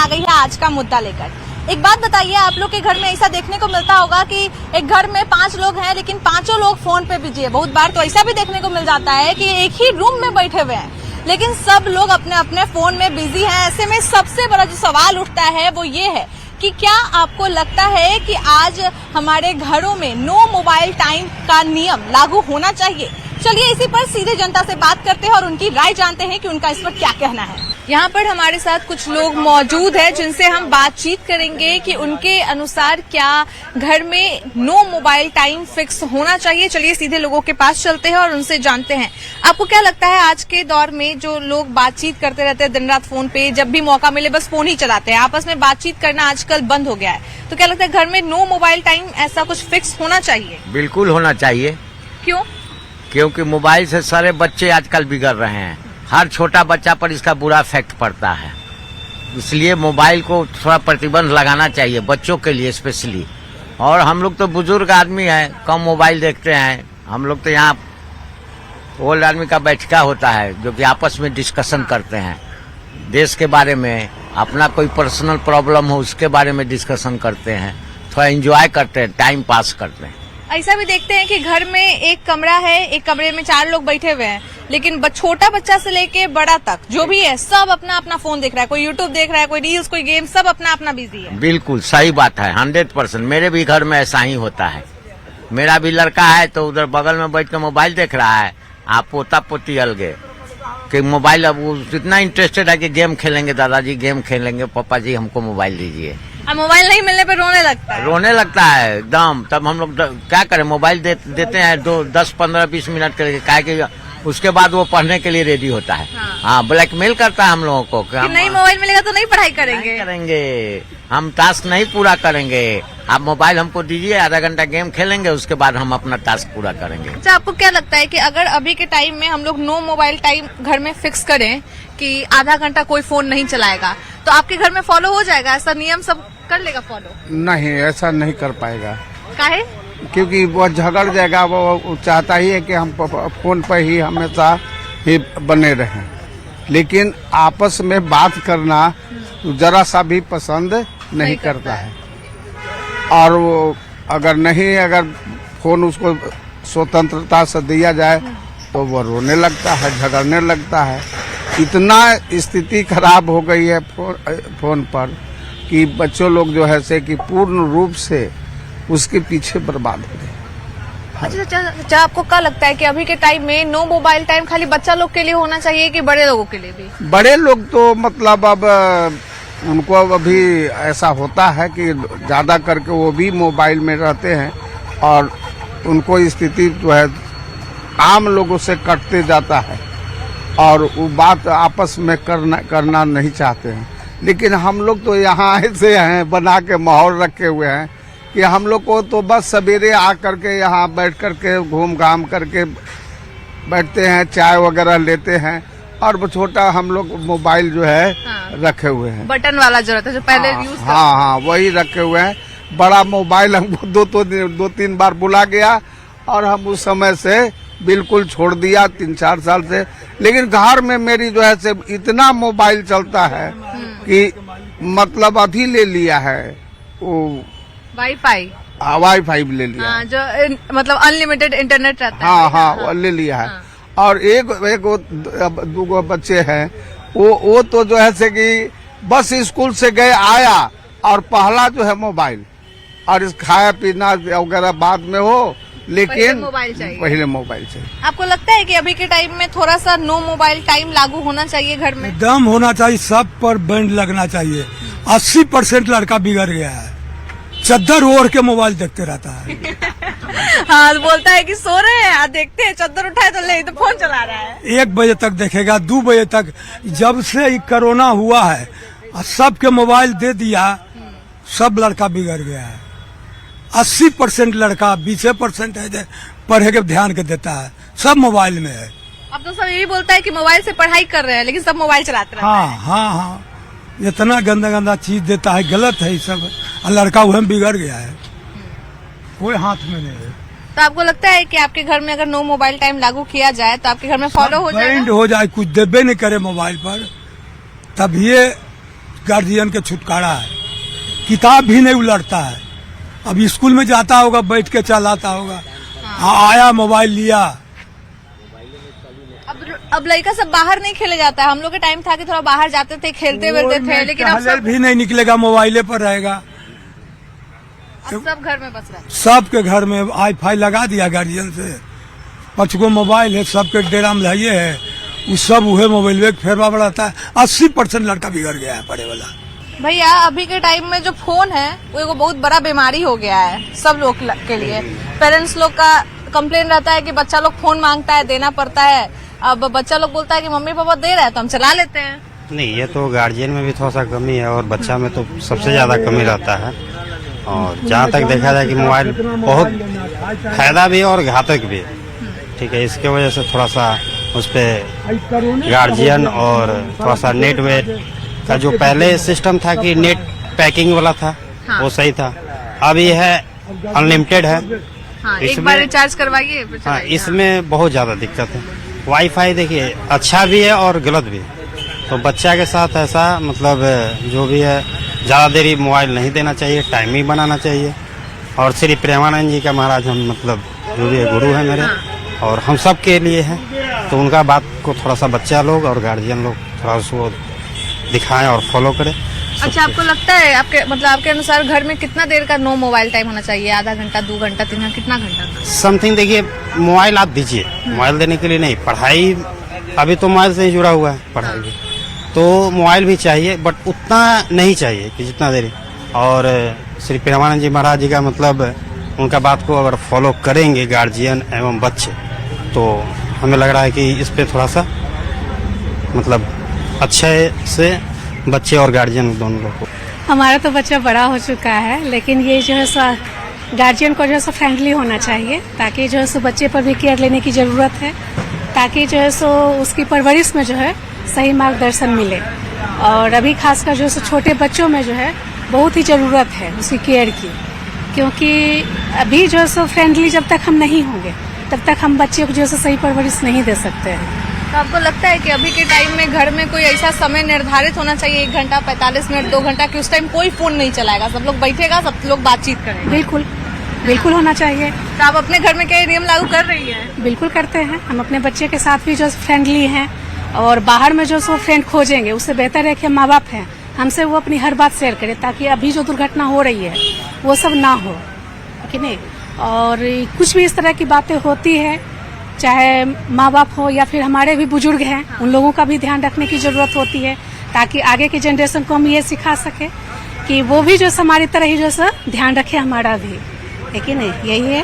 आ गई है आज का मुद्दा लेकर। एक बात बताइए, आप लोग के घर में ऐसा देखने को मिलता होगा कि एक घर में 5 लोग हैं लेकिन पांचों लोग फोन पे बिजी है। बहुत बार तो ऐसा भी देखने को मिल जाता है कि एक ही रूम में बैठे हुए हैं लेकिन सब लोग अपने अपने फोन में बिजी हैं। ऐसे में सबसे बड़ा जो सवाल उठता है वो ये है कि क्या आपको लगता है कि आज हमारे घरों में नो मोबाइल टाइम का नियम लागू होना चाहिए? चलिए इसी पर सीधे जनता से बात करते हैं और उनकी राय जानते हैं कि उनका इस पर क्या कहना है। यहाँ पर हमारे साथ कुछ लोग मौजूद हैं जिनसे हम बातचीत करेंगे कि उनके अनुसार क्या घर में नो मोबाइल टाइम फिक्स होना चाहिए। चलिए सीधे लोगों के पास चलते हैं और उनसे जानते हैं, आपको क्या लगता है आज के दौर में जो लोग बातचीत करते रहते हैं दिन रात फोन पे, जब भी मौका मिले बस फोन ही चलाते हैं, आपस में बातचीत करना आजकल बंद हो गया है, तो क्या लगता है घर में नो मोबाइल टाइम ऐसा कुछ फिक्स होना चाहिए? बिल्कुल होना चाहिए। क्यों? क्योंकि मोबाइल से सारे बच्चे आजकल बिगड़ रहे हैं। हर छोटा बच्चा पर इसका बुरा इफेक्ट पड़ता है, इसलिए मोबाइल को थोड़ा प्रतिबंध लगाना चाहिए बच्चों के लिए स्पेशली। और हम लोग तो बुजुर्ग आदमी हैं, कम मोबाइल देखते हैं। हम लोग तो यहाँ ओल्ड आदमी का बैठका होता है जो कि आपस में डिस्कशन करते हैं, देश के बारे में, अपना कोई पर्सनल प्रॉब्लम हो उसके बारे में डिस्कशन करते हैं, थोड़ा एंजॉय करते हैं, टाइम पास करते हैं। ऐसा भी देखते हैं कि घर में एक कमरा है, एक कमरे में 4 लोग बैठे हुए हैं लेकिन छोटा बच्चा से लेके बड़ा तक जो भी है सब अपना अपना फोन देख रहा है, कोई यूट्यूब देख रहा है, कोई रील्स, कोई गेम, सब अपना अपना बिजी है। बिल्कुल सही बात है, 100%। मेरे भी घर में ऐसा ही होता है। मेरा भी लड़का है तो उधर बगल में बैठ कर मोबाइल देख रहा है, आप पोता पोती अलगे कि मोबाइल, अब वो इतना इंटरेस्टेड है कि गेम खेलेंगे, दादाजी गेम खेलेंगे, पापा जी हमको मोबाइल दीजिए। अब मोबाइल नहीं मिलने पर रोने लगता है। रोने लगता है एकदम। तब हम लोग क्या करें, मोबाइल देते हैं 10, 15, 20 मिनट करके, क्या कि उसके बाद वो पढ़ने के लिए रेडी होता है। हाँ, ब्लैकमेल करता है हम लोगों को कि नहीं मोबाइल मिलेगा तो नहीं पढ़ाई करेंगे, हम टास्क नहीं पूरा करेंगे, आप मोबाइल हमको दीजिए, आधा घंटा गेम खेलेंगे, उसके बाद हम अपना टास्क पूरा करेंगे। अच्छा, आपको क्या लगता है कि अगर अभी के टाइम में हम लोग नो मोबाइल टाइम घर में फिक्स करें कि आधा घंटा कोई फोन नहीं चलाएगा, तो आपके घर में फॉलो हो जाएगा? ऐसा नियम सब कर लेगा फॉलो? नहीं, ऐसा नहीं कर पाएगा। काहे? क्योंकि वो झगड़ जाएगा। वो चाहता ही है कि हम फोन पर ही हमेशा ही बने रहें, लेकिन आपस में बात करना जरा सा भी पसंद नहीं करता है। और वो अगर फोन उसको स्वतंत्रता से दिया जाए तो वो रोने लगता है, झगड़ने लगता है। इतना स्थिति खराब हो गई है फोन पर कि बच्चों लोग जो है से कि पूर्ण रूप से उसके पीछे बर्बाद हो गए। अच्छा, आपको क्या लगता है कि अभी के टाइम में नो मोबाइल टाइम खाली बच्चा लोग के लिए होना चाहिए कि बड़े लोगों के लिए भी? बड़े लोग तो मतलब अब उनको अभी ऐसा होता है कि ज्यादा करके वो भी मोबाइल में रहते हैं और उनको स्थिति जो है आम लोगों से कटते जाता है और वो बात आपस में करना नहीं चाहते हैं। लेकिन हम लोग तो यहाँ ऐसे हैं, बना के माहौल रखे हुए हैं कि हम लोग को तो बस सवेरे आ करके यहाँ बैठ करके घूम घाम करके बैठते हैं, चाय वगैरह लेते हैं और वो छोटा हम लोग मोबाइल जो है रखे हुए हैं, बटन वाला जो रहता है जो पहले यूज करते। हाँ, वही रखे हुए हैं। बड़ा मोबाइल हमको 2-3 बार बुला गया और हम उस समय से बिल्कुल छोड़ दिया 3-4 साल से। लेकिन घर में मेरी जो है से इतना मोबाइल चलता है कि मतलब अभी ले लिया है वो वाईफाई ले लिया। हाँ, जो मतलब अनलिमिटेड इंटरनेट रहता है। हाँ, वो ले लिया है। और एक 2 बच्चे हैं, वो तो जो है से कि बस स्कूल से गए आया और पहला जो है मोबाइल, और इस खाया पीना वगैरह बाद में हो, लेकिन पहले मोबाइल चाहिए। आपको लगता है कि अभी के टाइम में थोड़ा सा नो मोबाइल टाइम लागू होना चाहिए घर में? एकदम होना चाहिए, सब पर बैंड लगना चाहिए। 80% लड़का बिगड़ गया है, चद्दर ओढ़ के मोबाइल देखते रहता है। हाँ, बोलता है कि सो रहे हैं, देखते हैं, चद्दर उठाए तो ले तो फोन चला रहा है। 1 बजे तक देखेगा, 2 बजे तक। जब से कोरोना हुआ है सबके मोबाइल दे दिया, सब लड़का बिगड़ गया है। 80% लड़का, 20% है पढ़े के ध्यान के देता है, सब मोबाइल में है। अब तो सब यही बोलता है कि मोबाइल से पढ़ाई कर रहे हैं लेकिन सब मोबाइल चलाते रहते हैं। हाँ, इतना गंदा चीज देता है, गलत है ये सब। लड़का वह बिगड़ गया है, कोई हाथ में नहीं है। तो आपको लगता है कि आपके घर में अगर नो मोबाइल टाइम लागू किया जाए तो आपके घर में फॉलो हो जाए? बैंड हो जाए, कुछ देबे नहीं करे मोबाइल पर, तब ये गार्जियन के छुटकारा है। किताब भी नहीं उलटता है। अब स्कूल में जाता होगा, बैठ के चलाता होगा, आया मोबाइल लिया। अब लड़का सब बाहर नहीं खेले जाता है। हम लोग के टाइम था कि थोड़ा बाहर जाते थे, खेलते वेलते थे, लेकिन अब सब भी नहीं निकलेगा, मोबाइले पर रहेगा। सब घर में बस रहा है। सबके घर में वाईफाई लगा दिया गार्जियन से। 5 गो मोबाइल है, सबके डेरा में लाइए है, वो सब उहे मोबाइल में फेरवा बढ़ाता है। 80% लड़का बिगड़ गया है पढ़े वाला। भैया अभी के टाइम में जो फोन है वो एक बहुत बड़ा बीमारी हो गया है सब लोग के लिए। पेरेंट्स लोग का कंप्लेन रहता है कि बच्चा लोग फोन मांगता है, देना पड़ता है। अब बच्चा लोग बोलता है कि मम्मी पापा दे रहे हैं तो हम चला लेते हैं। नहीं, ये तो गार्जियन में भी थोड़ा सा कमी है और बच्चा में तो सबसे ज्यादा कमी रहता है। और जहाँ तक देखा जाए कि मोबाइल बहुत फायदा भी है और घातक भी है, ठीक है। इसके वजह से थोड़ा सा उस पे गार्जियन और थोड़ा सा नेट वेट का जो पहले सिस्टम था कि नेट पैकिंग वाला था, वो सही था। अब ये है अनलिमिटेड है। एक बार रिचार्ज करवाइए। हाँ, इसमें बहुत ज्यादा दिक्कत है। वाईफाई देखिए अच्छा भी है और गलत भी है। तो बच्चा के साथ ऐसा मतलब जो भी है ज्यादा देरी मोबाइल नहीं देना चाहिए, टाइम ही बनाना चाहिए। और श्री प्रेमानंद जी का महाराज हम मतलब जो भी है गुरु है मेरे, और हम सब के लिए है। तो उनका बात को थोड़ा सा बच्चा लोग और गार्जियन लोग थोड़ा उसको दिखाएं और फॉलो करें। अच्छा, आपको लगता है आपके अनुसार घर में कितना देर का नो मोबाइल टाइम होना चाहिए? आधा घंटा, 2 घंटा, 3 घंटा, कितना घंटा? समथिंग देखिए, मोबाइल आप दीजिए, मोबाइल देने के लिए नहीं। पढ़ाई अभी तो मोबाइल से ही जुड़ा हुआ है, पढ़ाई भी तो मोबाइल भी चाहिए, बट उतना नहीं चाहिए कि जितना देर। और श्री प्रेमानंद जी महाराज जी का मतलब उनका बात को अगर फॉलो करेंगे गार्जियन एवं बच्चे, तो हमें लग रहा है कि इस पे थोड़ा सा मतलब अच्छे से बच्चे और गार्जियन दोनों लोग को। हमारा तो बच्चा बड़ा हो चुका है, लेकिन ये जो है सो गार्जियन को जो है सो फ्रेंडली होना चाहिए, ताकि जो है सो बच्चे पर भी केयर लेने की जरूरत है, ताकि जो है सो उसकी परवरिश में जो है सही मार्गदर्शन मिले। और अभी खासकर जो है सो छोटे बच्चों में जो है बहुत ही जरूरत है उसकी केयर की, क्योंकि अभी जो है सो फ्रेंडली जब तक हम नहीं होंगे तब तक हम बच्चे को जो है सो सही परवरिश नहीं दे सकते हैं। तो आपको लगता है कि अभी के टाइम में घर में कोई ऐसा समय निर्धारित होना चाहिए, 1 घंटा, 45 मिनट, 2 घंटा, कि उस टाइम कोई फोन नहीं चलाएगा, सब लोग बैठेगा, सब लोग बातचीत करेंगे? बिल्कुल बिल्कुल होना चाहिए। तो आप अपने घर में क्या नियम लागू कर रही हैं? बिल्कुल करते हैं। हम अपने बच्चे के साथ भी जो फ्रेंडली हैं, और बाहर में जो सो फ्रेंड खोजेंगे उससे बेहतर है कि माँ बाप हैं हमसे वो अपनी हर बात शेयर करें, ताकि अभी जो दुर्घटना हो रही है वो सब ना हो, कि नहीं। और कुछ भी इस तरह की बातें होती है, चाहे माँ बाप हो या फिर हमारे भी बुजुर्ग हैं, उन लोगों का भी ध्यान रखने की जरूरत होती है, ताकि आगे की जनरेशन को हम ये सिखा सके कि वो भी जो हमारी तरह ही जो ध्यान रखे हमारा भी, है कि नहीं। यही है।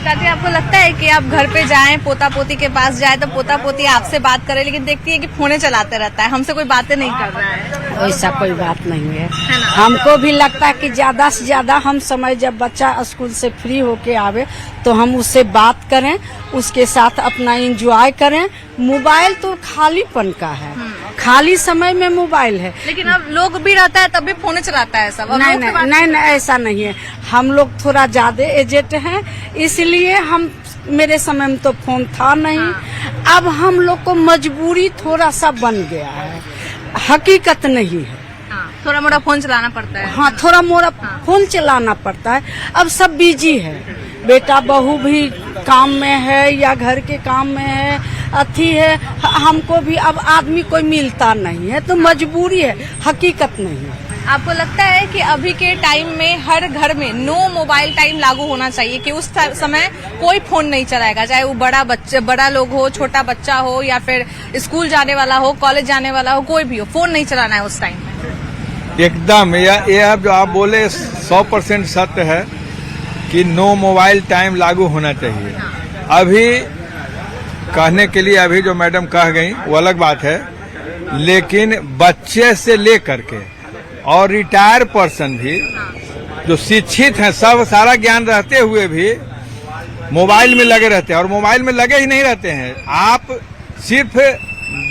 ताकि आपको लगता है कि आप घर पे जाएं, पोता पोती के पास जाएं तो पोता पोती आपसे बात करे, लेकिन देखती है कि फोने चलाते रहता है, हमसे कोई बातें नहीं कर रहा है? ऐसा कोई बात नहीं है, है ना? हमको भी लगता है कि ज्यादा से ज्यादा हम समय जब बच्चा स्कूल से फ्री होके आवे तो हम उससे बात करें, उसके साथ अपना एंजॉय करें। मोबाइल तो खालीपन का है, खाली समय में मोबाइल है। लेकिन अब लोग भी रहता है तब भी फोन चलाता है सब। नहीं, ऐसा नहीं है। हम लोग थोड़ा ज्यादा एजेड हैं, इसलिए हम मेरे समय में तो फोन था नहीं। अब हम लोग को मजबूरी थोड़ा सा बन गया है, हकीकत नहीं है। थोड़ा मोड़ा फोन चलाना पड़ता है। हाँ, थोड़ा मोड़ा फोन चलाना पड़ता है। अब सब बिजी है, बेटा बहू भी काम में है या घर के काम में है, अथी है। हमको भी अब आदमी कोई मिलता नहीं है, तो मजबूरी है, हकीकत नहीं है। आपको लगता है कि अभी के टाइम में हर घर में नो मोबाइल टाइम लागू होना चाहिए, कि उस समय कोई फोन नहीं चलाएगा, चाहे वो बड़ा लोग हो, छोटा बच्चा हो, या फिर स्कूल जाने वाला हो, कॉलेज जाने वाला हो, कोई भी हो, फोन नहीं चलाना है उस टाइम में? एकदम, यह जो आप बोले 100% सत्य है कि नो मोबाइल टाइम लागू होना चाहिए। अभी कहने के लिए अभी जो मैडम कह गई वो अलग बात है, लेकिन बच्चे से लेकर के और रिटायर पर्सन भी जो शिक्षित हैं, सब सारा ज्ञान रहते हुए भी मोबाइल में लगे रहते हैं। और मोबाइल में लगे ही नहीं रहते हैं, आप सिर्फ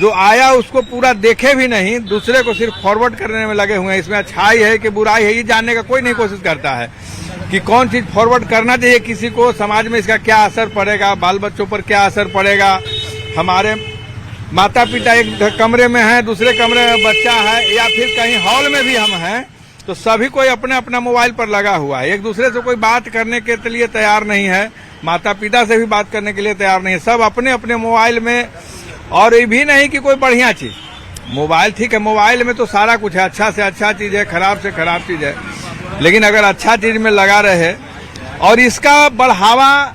जो आया उसको पूरा देखे भी नहीं, दूसरे को सिर्फ फॉरवर्ड करने में लगे हुए हैं। इसमें अच्छाई है कि बुराई है, ये जानने का कोई नहीं कोशिश करता है कि कौन चीज फॉरवर्ड करना चाहिए किसी को, समाज में इसका क्या असर पड़ेगा, बाल बच्चों पर क्या असर पड़ेगा, हमारे माता पिता एक कमरे में हैं, दूसरे कमरे में बच्चा है, या फिर कहीं हॉल में भी हम हैं, तो सभी कोई अपने अपना मोबाइल पर लगा हुआ है। एक दूसरे से कोई बात करने के लिए तैयार नहीं है, माता पिता से भी बात करने के लिए तैयार नहीं है, सब अपने अपने मोबाइल में। और ये भी नहीं कि कोई बढ़िया चीज, मोबाइल ठीक है, मोबाइल में तो सारा कुछ है, अच्छा से अच्छा चीज है, खराब से खराब चीज है, लेकिन अगर अच्छा चीज में लगा रहे। और इसका बढ़ावा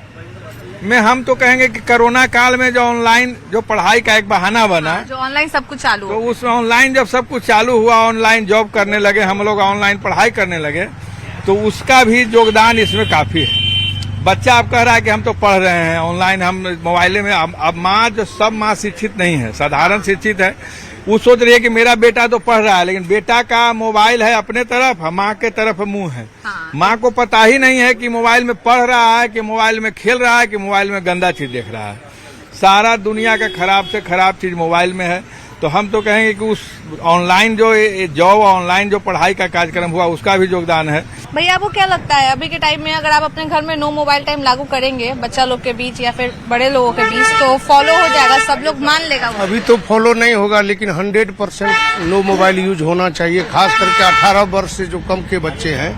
में हम तो कहेंगे कि कोरोना काल में जो ऑनलाइन जो पढ़ाई का एक बहाना बना, जो ऑनलाइन सब कुछ चालू तो हो। उस ऑनलाइन जब सब कुछ चालू हुआ, ऑनलाइन जॉब करने लगे हम लोग, ऑनलाइन पढ़ाई करने लगे, तो उसका भी योगदान इसमें काफी है। बच्चा अब कह रहा है कि हम तो पढ़ रहे हैं ऑनलाइन, हम मोबाइल में। अब माँ जो सब माँ शिक्षित नहीं है, साधारण शिक्षित है, वो सोच रही है कि मेरा बेटा तो पढ़ रहा है, लेकिन बेटा का मोबाइल है अपने तरफ, माँ के तरफ मुंह है। हाँ। माँ को पता ही नहीं है कि मोबाइल में पढ़ रहा है, कि मोबाइल में खेल रहा है, कि मोबाइल में गंदा चीज देख रहा है। सारा दुनिया का खराब से खराब चीज मोबाइल में है। तो हम तो कहेंगे कि उस ऑनलाइन जो जॉब, ऑनलाइन जो पढ़ाई का कार्यक्रम हुआ, उसका भी योगदान है। भैया आपको क्या लगता है अभी के टाइम में अगर आप अपने घर में नो मोबाइल टाइम लागू करेंगे बच्चा लोग के बीच या फिर बड़े लोगों के बीच, तो फॉलो हो जाएगा, सब लोग मान लेगा वो? अभी तो फॉलो नहीं होगा, लेकिन 100% नो मोबाइल यूज होना चाहिए, खास करके 18 वर्ष से जो कम के बच्चे हैं,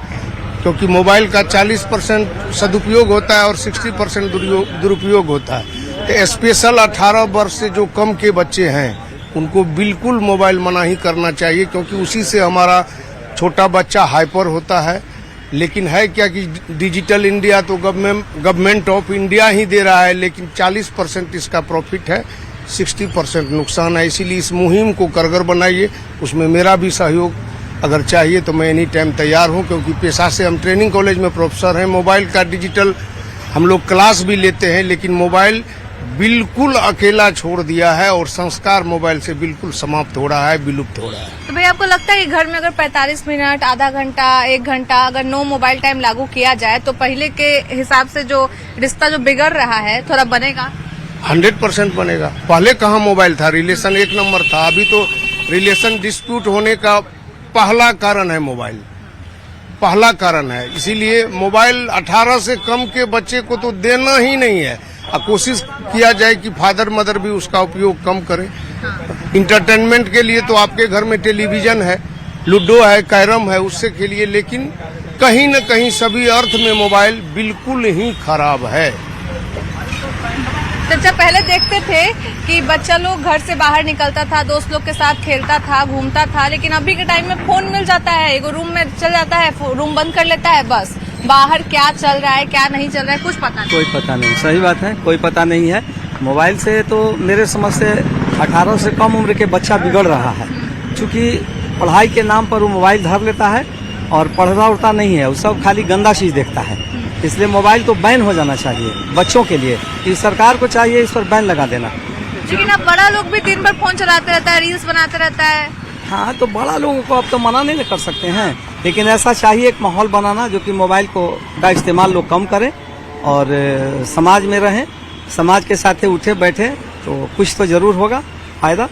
क्योंकि मोबाइल का 40% सदुपयोग होता है और 60% दुरुपयोग होता है। तो स्पेशल 18 वर्ष से जो कम के बच्चे हैं उनको बिल्कुल मोबाइल मना ही करना चाहिए, क्योंकि उसी से हमारा छोटा बच्चा हाइपर होता है। लेकिन है क्या कि डिजिटल इंडिया तो गवर्नमेंट ऑफ इंडिया ही दे रहा है, लेकिन 40% इसका प्रॉफिट है, 60% नुकसान है। इसीलिए इस मुहिम को कारगर बनाइए। उसमें मेरा भी सहयोग अगर चाहिए तो मैं एनी टाइम तैयार हूं, क्योंकि पेशा से हम ट्रेनिंग कॉलेज में प्रोफेसर हैं। मोबाइल का डिजिटल हम लोग क्लास भी लेते हैं, लेकिन मोबाइल बिल्कुल अकेला छोड़ दिया है और संस्कार मोबाइल से बिल्कुल समाप्त हो रहा है, विलुप्त हो रहा है। तो भैया आपको लगता है कि घर में अगर 45 मिनट, आधा घंटा, 1 घंटा अगर नो मोबाइल टाइम लागू किया जाए तो पहले के हिसाब से जो रिश्ता जो बिगड़ रहा है थोड़ा बनेगा? 100% बनेगा। पहले कहाँ मोबाइल था, रिलेशन एक नंबर था। अभी तो रिलेशन डिस्प्यूट होने का पहला कारण है मोबाइल, पहला कारण है। इसीलिए मोबाइल 18 से कम के बच्चे को तो देना ही नहीं है। कोशिश किया जाए कि फादर मदर भी उसका उपयोग कम करें। इंटरटेनमेंट के लिए तो आपके घर में टेलीविजन है, लूडो है, कैरम है, उससे खेलिए, लेकिन कहीं न कहीं सभी अर्थ में मोबाइल बिल्कुल ही खराब है। तो जब पहले देखते थे कि बच्चा लोग घर से बाहर निकलता था, दोस्त लोग के साथ खेलता था, घूमता था, लेकिन अभी के टाइम में फोन मिल जाता है, एक रूम में चल जाता है, रूम बंद कर लेता है, बस बाहर क्या चल रहा है क्या नहीं चल रहा है कुछ पता नहीं। कोई पता नहीं, सही बात है, कोई पता नहीं है। मोबाइल से तो मेरे समझ से 18 से कम उम्र के बच्चा बिगड़ रहा है, क्योंकि पढ़ाई के नाम पर वो मोबाइल धर लेता है और पढ़ता उड़ता नहीं है, वो सब खाली गंदा चीज देखता है। इसलिए मोबाइल तो बैन हो जाना चाहिए बच्चों के लिए। इस सरकार को चाहिए इस पर बैन लगा देना। लेकिन अब बड़ा लोग भी दिन भर फोन चलाते रहता है, रील्स बनाते रहता है। हाँ, तो बड़ा लोगों को अब तो मना नहीं कर सकते हैं, लेकिन ऐसा चाहिए एक माहौल बनाना जो कि मोबाइल का इस्तेमाल लोग कम करें और समाज में रहें, समाज के साथ उठे बैठे तो कुछ तो जरूर होगा फायदा।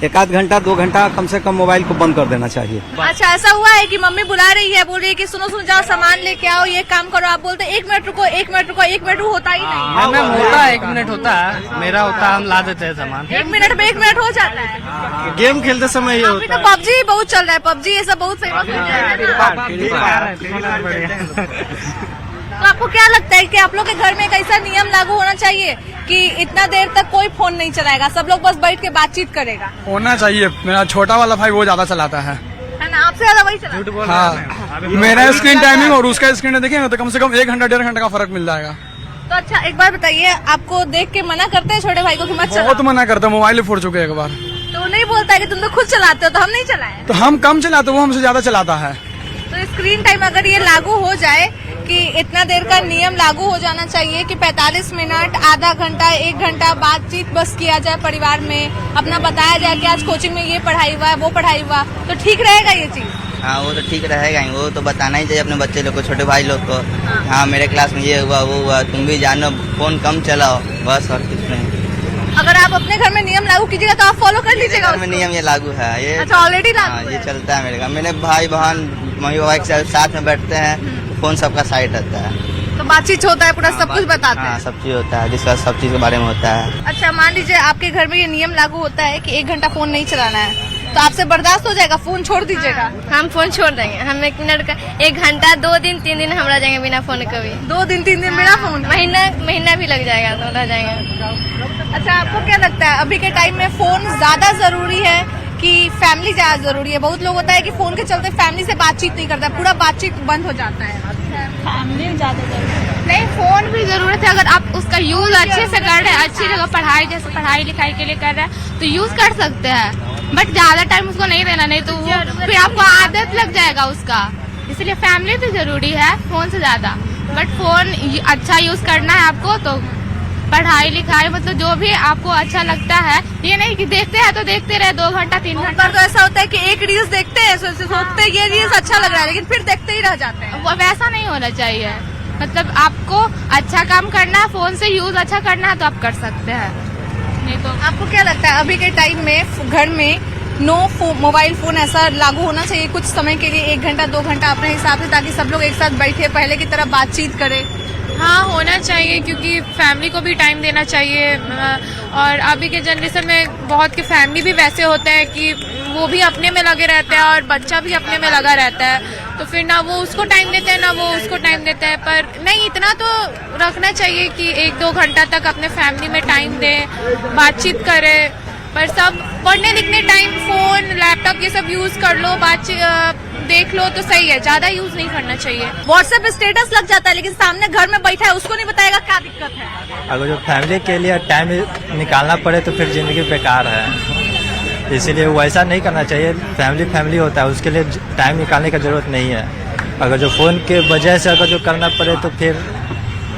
1 घंटा 2 घंटा कम से कम मोबाइल को बंद कर देना चाहिए। अच्छा, ऐसा हुआ है कि मम्मी बुला रही है, बोल रही है कि सुनो सुनो जाओ सामान लेके आओ, ये काम करो, आप बोलते 1 मिनट रुको 1 मिनट रुको, 1 मिनट होता ही नहीं। मैम होता है, 1 मिनट होता है, मेरा होता है, हम ला देते हैं सामान। 1 मिनट में 1 मिनट हो जाता है। गेम खेलते समय ये अभी तो पबजी बहुत चल रहा है, पबजी ये सब बहुत फेमस हो गया है ना। तो आपको क्या लगता है कि आप लोग के घर में एक ऐसा नियम लागू होना चाहिए कि इतना देर तक कोई फोन नहीं चलाएगा, सब लोग बस बैठ के बातचीत करेगा? होना चाहिए। मेरा छोटा वाला भाई वो ज्यादा चलाता है ना, आपसे ज्यादा वही चलाता है। हाँ, मेरा स्क्रीन टाइमिंग और उसका स्क्रीन देखेंगे तो कम से कम 1 घंटा 1.5 घंटा का फर्क मिल जाएगा। तो अच्छा एक बार बताइए, आपको देख के मना करते हैं छोटे भाई को कि मत चलाओ? बहुत मना करता, मोबाइल फोड़ चुके एक बार। तो वो नहीं बोलता है कि तुम तो खुद चलाते हो तो हम नहीं चलाए? तो हम कम चलाते, वो हमसे ज्यादा चलाता है। तो स्क्रीन टाइम अगर ये लागू हो जाए कि इतना देर का नियम लागू हो जाना चाहिए कि 45 मिनट, आधा घंटा, 1 घंटा बातचीत बस किया जाए परिवार में, अपना बताया जाए कि आज कोचिंग में ये पढ़ाई हुआ है, वो पढ़ाई हुआ, तो ठीक रहेगा ये चीज? हाँ, वो तो ठीक रहेगा ही, वो तो बताना ही चाहिए अपने बच्चे लोग को, छोटे भाई लोग को। हाँ, मेरे क्लास में ये हुआ वो हुआ, तुम भी जानो, फोन कम चलाओ, बस और कुछ नहीं। अगर आप अपने घर में नियम लागू कीजिएगा तो आप फॉलो कर लीजिएगा? घर में नियम ये लागू है, ये अच्छा ऑलरेडी लागू है? ये चलता है मेरे घर। मेरे भाई बहन मम्मी पापा के साथ में बैठते हैं, फोन सबका साइड रहता है। तो बातचीत होता है, पूरा सब कुछ बताते हाँ हैं। सब चीज होता है, डिस्कस सब चीज के बारे में होता है। अच्छा मान लीजिए आपके घर में ये नियम लागू होता है कि 1 घंटा फोन नहीं चलाना है, तो आपसे बर्दाश्त हो जाएगा, फोन छोड़ दीजिएगा? हम फोन छोड़ देंगे, हम 1 मिनट का 1 घंटा 2 दिन 3 दिन हम रह जाएंगे बिना फोन कभी। 2 दिन 3 दिन बिना फोन? महीना भी लग जाएगा तो रह जाएंगे। अच्छा आपको क्या लगता है अभी के टाइम में फोन ज्यादा जरूरी है कि फैमिली ज्यादा जरूरी है? बहुत लोग होता है कि फोन के चलते फैमिली से बातचीत नहीं करता, पूरा बातचीत बंद हो जाता है। फैमिली ज्यादा नहीं, फोन भी जरूरत है अगर आप उसका यूज अच्छे से कर रहे हैं, अच्छी जगह पढ़ाई जैसे पढ़ाई लिखाई के लिए कर रहे हैं तो यूज कर सकते हैं, बट ज्यादा टाइम उसको नहीं देना, नहीं तो वो फिर आपको आदत लग जाएगा उसका। इसलिए फैमिली तो जरूरी है फोन से ज्यादा, बट फोन अच्छा यूज करना है आपको तो पढ़ाई लिखाई मतलब जो भी आपको अच्छा लगता है, ये नहीं कि देखते हैं तो देखते रहे 2 घंटा 3 घंटा। तो ऐसा होता है कि एक रील्स देखते हैं, सोचते हैं ये रील्स अच्छा लग रहा है, लेकिन फिर देखते ही रह जाते हैं। वो वैसा नहीं होना चाहिए, मतलब आपको अच्छा काम करना है, फोन से यूज अच्छा करना है तो आप कर सकते हैं, नहीं तो। आपको क्या लगता है अभी के टाइम में घर में मोबाइल फोन ऐसा लागू होना चाहिए कुछ समय के लिए, 1 घंटा 2 घंटा अपने हिसाब से, ताकि सब लोग एक साथ बैठे पहले की तरह बातचीत करें? हाँ होना चाहिए, क्योंकि फैमिली को भी टाइम देना चाहिए। और अभी के जनरेशन में बहुत के फैमिली भी वैसे होते हैं कि वो भी अपने में लगे रहते हैं और बच्चा भी अपने में लगा रहता है, तो फिर ना वो उसको टाइम देते हैं ना वो उसको टाइम देते हैं। पर नहीं, इतना तो रखना चाहिए कि 1-2 घंटा तक अपने फैमिली में टाइम दें, बातचीत करें। पर सब पढ़ने लिखने टाइम फोन लैपटॉप ये सब यूज कर लो, बातचीत देख लो तो सही है, ज्यादा यूज नहीं करना चाहिए। व्हाट्सएप पे स्टेटस लग जाता है, लेकिन सामने घर में बैठा है उसको नहीं बताएगा, क्या दिक्कत है? अगर जो फैमिली के लिए टाइम निकालना पड़े तो फिर जिंदगी बेकार है, इसीलिए वो ऐसा नहीं करना चाहिए। फैमिली होता है, उसके लिए टाइम निकालने की जरूरत नहीं है। अगर जो फ़ोन के वजह से अगर जो करना पड़े तो फिर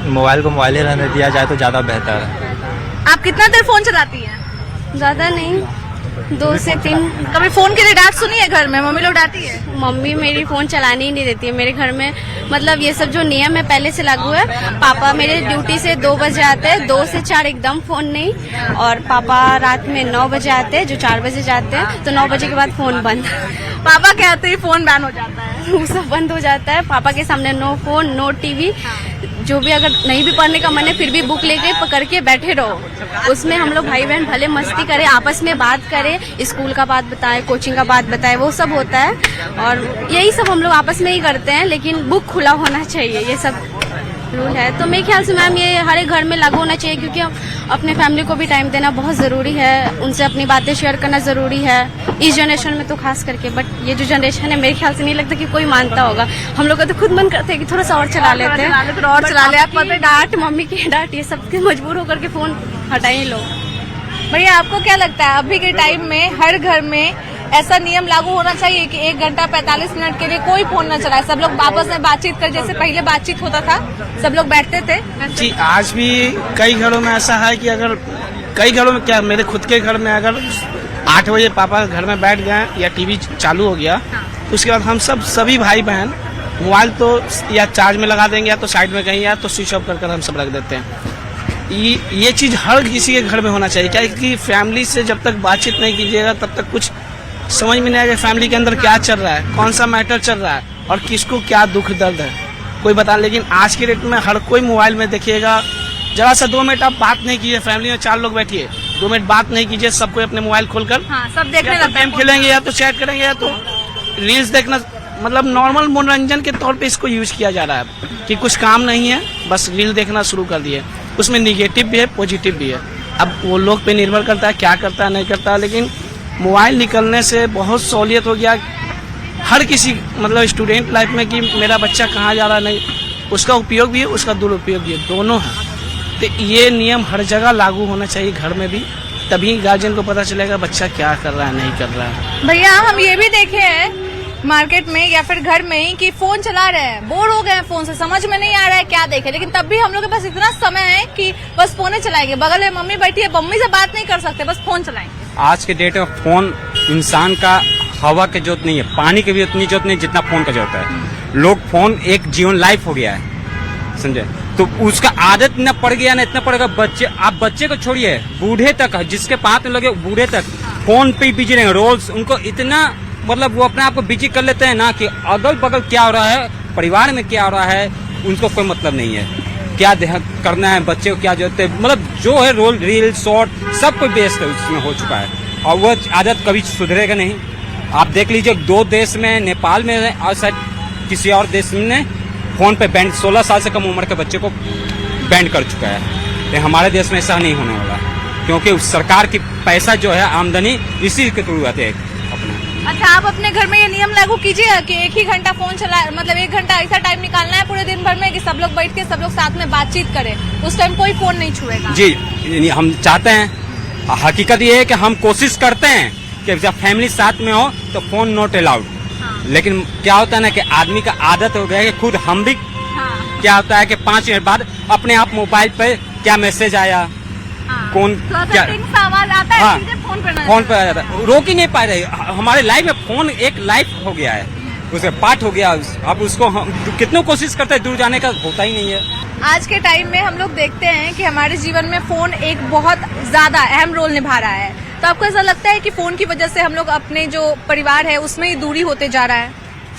मोबाइल को मोबाइल ही रहने दिया जाए तो ज़्यादा बेहतर है। आप कितना देर फोन चलाती हैं? ज्यादा नहीं, 2 से 3। कभी फोन के लिए डांट सुनी है घर में? मम्मी लोग डांटी है? मम्मी मेरी फोन चलाने ही नहीं देती है मेरे घर में, मतलब ये सब जो नियम है पहले से लागू है। पापा मेरे ड्यूटी से 2 बजे आते हैं, 2 से 4 एकदम फोन नहीं, और पापा रात में 9 बजे आते हैं, जो 4 बजे जाते हैं, तो 9 बजे के बाद फोन बंद। पापा कहते ही फोन बैन हो जाता है, वो सब बंद हो जाता है। पापा के सामने नो फोन नो टीवी, जो भी अगर नहीं भी पढ़ने का मन है फिर भी बुक लेके पकड़ के बैठे रहो। उसमें हम लोग भाई बहन भले मस्ती करें, आपस में बात करें, स्कूल का बात बताएं, कोचिंग का बात बताएं, वो सब होता है, और यही सब हम लोग आपस में ही करते हैं। लेकिन बुक खुला होना चाहिए, ये सब रूल है। तो मेरे ख्याल से मैम ये हर एक घर में लागू होना चाहिए, क्योंकि अपने फैमिली को भी टाइम देना बहुत ज़रूरी है, उनसे अपनी बातें शेयर करना ज़रूरी है, इस जनरेशन में तो खास करके। बट ये जो जनरेशन है मेरे ख्याल से नहीं लगता कि कोई मानता होगा। हम लोग का तो खुद मन करते हैं कि थोड़ा सा और चला लेते हैं, और चला ले। आप डांट, मम्मी की डांट, ये सब के मजबूर होकर के फ़ोन हटाए लोग। भैया आपको क्या लगता है अभी के टाइम में हर घर में ऐसा नियम लागू होना चाहिए कि 1 घंटा 45 मिनट के लिए कोई फोन न चलाए, सब लोग आपस में बातचीत कर, जैसे पहले बातचीत होता था, सब लोग बैठते थे? जी आज भी कई घरों में ऐसा है कि अगर कई घरों में क्या, मेरे खुद के घर में अगर 8 बजे पापा घर में बैठ गए या टीवी चालू हो गया, तो उसके बाद हम सभी भाई बहन मोबाइल तो या चार्ज में लगा देंगे, या तो साइड में कहीं, या तो स्विच ऑफ कर हम सब रख देते हैं। ये चीज़ हर किसी के घर में होना चाहिए, क्या कि फैमिली से जब तक बातचीत नहीं कीजिएगा तब तक कुछ समझ में नहीं आएगा फैमिली के अंदर क्या चल रहा है, कौन सा मैटर चल रहा है और किसको क्या दुख दर्द है, कोई बता। लेकिन आज के डेट में हर कोई मोबाइल में देखिएगा, जरा सा 2 मिनट आप बात नहीं कीजिए, फैमिली में 4 लोग बैठिए, 2 मिनट बात नहीं कीजिए, सबको अपने मोबाइल खोलकर सब देखने लगते हैं, गेम खेलेंगे या तो चैट करेंगे या तो रील्स देखना, मतलब नॉर्मल मनोरंजन के तौर पे इसको यूज किया जा रहा है कि कुछ काम नहीं है, बस रील देखना शुरू कर दिए। उसमें निगेटिव भी है, पॉजिटिव भी है। अब वो लोग पे निर्भर करता है क्या करता है नहीं करता है, लेकिन मोबाइल निकलने से बहुत सहूलियत हो गया हर किसी, मतलब स्टूडेंट लाइफ में, कि मेरा बच्चा कहाँ जा रहा है नहीं, उसका उपयोग भी है, उसका दुरुपयोग भी है, दोनों है। तो ये नियम हर जगह लागू होना चाहिए, घर में भी, तभी गार्जियन को पता चलेगा बच्चा क्या कर रहा है नहीं कर रहा है। भैया हम ये भी देखे हैं मार्केट में या फिर घर में ही कि फोन चला रहे हैं, बोर हो गए हैं फोन से, समझ में नहीं आ रहा है क्या देखे, लेकिन तब भी हम लोग के पास इतना समय है कि बस फोन चलाएंगे, बगल में मम्मी बैठी है, मम्मी से बात नहीं कर सकते, बस फोन चलाएंगे। आज के डेट में फोन इंसान का हवा की जरूरत नहीं है, पानी की भी उतनी जरूरत नहीं जितना फोन का जरूरत है। लोग फोन एक जीवन लाइफ हो गया है, समझे, तो उसका आदत न पड़ गया ना, इतना पड़ेगा। बच्चे, आप बच्चे को छोड़िए, बूढ़े तक, जिसके पास में लगे बूढ़े तक फोन पे बिजी रहेंगे रोल्स, उनको इतना, मतलब वो अपने आप को बिजी कर लेते हैं ना कि अगल बगल क्या हो रहा है, परिवार में क्या हो रहा है, उनको कोई मतलब नहीं है। क्या करना है बच्चे को, क्या जरूरत है, मतलब जो है रोल रील शॉर्ट सब कोई बेस्ट है उसमें हो चुका है और वो आदत कभी सुधरेगा नहीं। आप देख लीजिए 2 देश में, नेपाल में और शायद किसी और देश में फोन पे बैन 16 साल से कम उम्र के बच्चे को बैन कर चुका है। लेकिन हमारे देश में ऐसा नहीं होने वाला क्योंकि सरकार की पैसा जो है आमदनी इसी के थ्रू आते हैं अपना। अच्छा, आप अपने घर में ये नियम लागू कीजिए कि 1 ही घंटा फोन चला, मतलब 1 घंटा ऐसा टाइम निकालना है पूरे दिन भर में कि सब लोग बैठ के सब लोग साथ में बातचीत करें, उस टाइम कोई फोन नहीं छुएगा। जी, हम चाहते हैं, हकीकत ये है कि हम कोशिश करते हैं कि जब फैमिली साथ में हो तो फोन नॉट अलाउड। लेकिन क्या होता है ना कि आदमी का आदत हो गया है कि खुद हम भी क्या होता है कि 5 मिनट बाद अपने आप मोबाइल पे क्या मैसेज आया, कौन क्या आवाज आता है, सीधे फोन पे आ जाता है, रोक ही नहीं पा रहे। हमारे लाइफ में फोन एक लाइफ हो गया है, उसका पार्ट हो गया। अब उसको हम कितनी कोशिश करते हैं दूर जाने का, होता ही नहीं है। आज के टाइम में हम लोग देखते हैं कि हमारे जीवन में फोन एक बहुत ज्यादा अहम रोल निभा रहा है। तो आपको ऐसा लगता है कि फोन की वजह से हम लोग अपने जो परिवार है उसमें ही दूरी होते जा रहा है?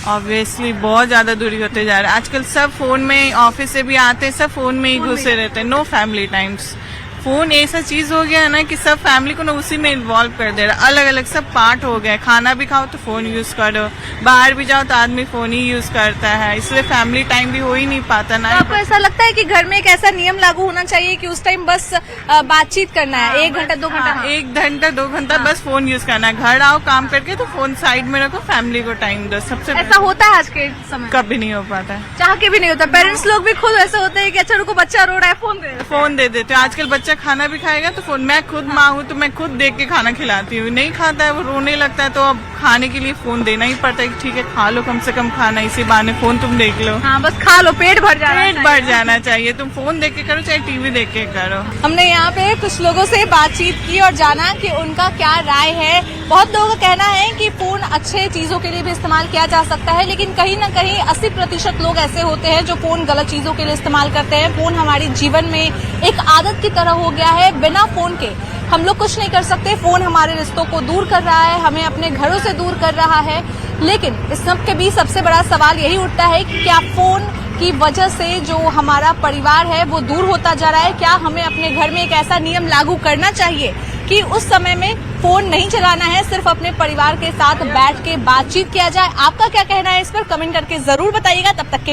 ऑब्वियसली बहुत ज्यादा दूरी होते जा रहा है। आजकल सब फोन में, ऑफिस से भी आते हैं, सब फोन में ही घुसे रहते हैं, नो फैमिली टाइम्स। फोन ऐसा चीज हो गया है ना कि सब फैमिली को ना उसी में इन्वॉल्व कर दे रहा है, अलग अलग सब पार्ट हो गए। खाना भी खाओ तो फोन यूज करो, बाहर भी जाओ तो आदमी फोन ही यूज करता है, इसलिए फैमिली टाइम भी हो ही नहीं पाता ना। तो आपको ऐसा लगता है कि घर में एक ऐसा नियम लागू होना चाहिए कि उस टाइम बस बातचीत करना है, 1 घंटा 2 घंटा, 1 घंटा 2 घंटा बस फोन यूज करना है। घर आओ काम करके तो फोन साइड में रखो, फैमिली को टाइम दो। सबसे ऐसा होता है आज के समय? कभी नहीं हो पाता है, चाह के भी नहीं होता। पेरेंट्स लोग भी खुद ऐसे होते हैं कि अच्छा रुको बच्चा रो रहा है, फोन दे देते। आजकल बच्चा खाना भी खाएगा तो फोन, मैं खुद माँ हूँ तो मैं खुद देख के खाना खिलाती हूँ, नहीं खाता है वो रोने लगता है तो अब खाने के लिए फोन देना ही पड़ता है कि ठीक है खा लो कम से कम खाना, इसी बहाने फोन तुम देख लो। हाँ, बस खा लो, पेट भर जाना चाहिए। तुम फोन देख के करो चाहे टीवी देख के करो। हमने यहाँ पे कुछ लोगों से बातचीत की और जाना कि उनका क्या राय है। बहुत लोगों का कहना है कि फोन अच्छे चीजों के लिए भी इस्तेमाल किया जा सकता है, लेकिन कहीं न कहीं 80% लोग ऐसे होते हैं जो फोन गलत चीजों के लिए इस्तेमाल करते हैं। फोन हमारे जीवन में एक आदत की तरह हो गया है, बिना फोन के हम लोग कुछ नहीं कर सकते। फोन हमारे रिश्तों को दूर कर रहा है, हमें अपने घरों से दूर कर रहा है, लेकिन इस सब के बीच सबसे बड़ा सवाल यही उठता है कि क्या फोन की वजह से जो हमारा परिवार है वो दूर होता जा रहा है? क्या हमें अपने घर में एक ऐसा नियम लागू करना चाहिए कि उस समय में फोन नहीं चलाना है, सिर्फ अपने परिवार के साथ बैठ के बातचीत किया जाए? आपका क्या कहना है इस पर कमेंट करके जरूर बताइएगा। तब तक के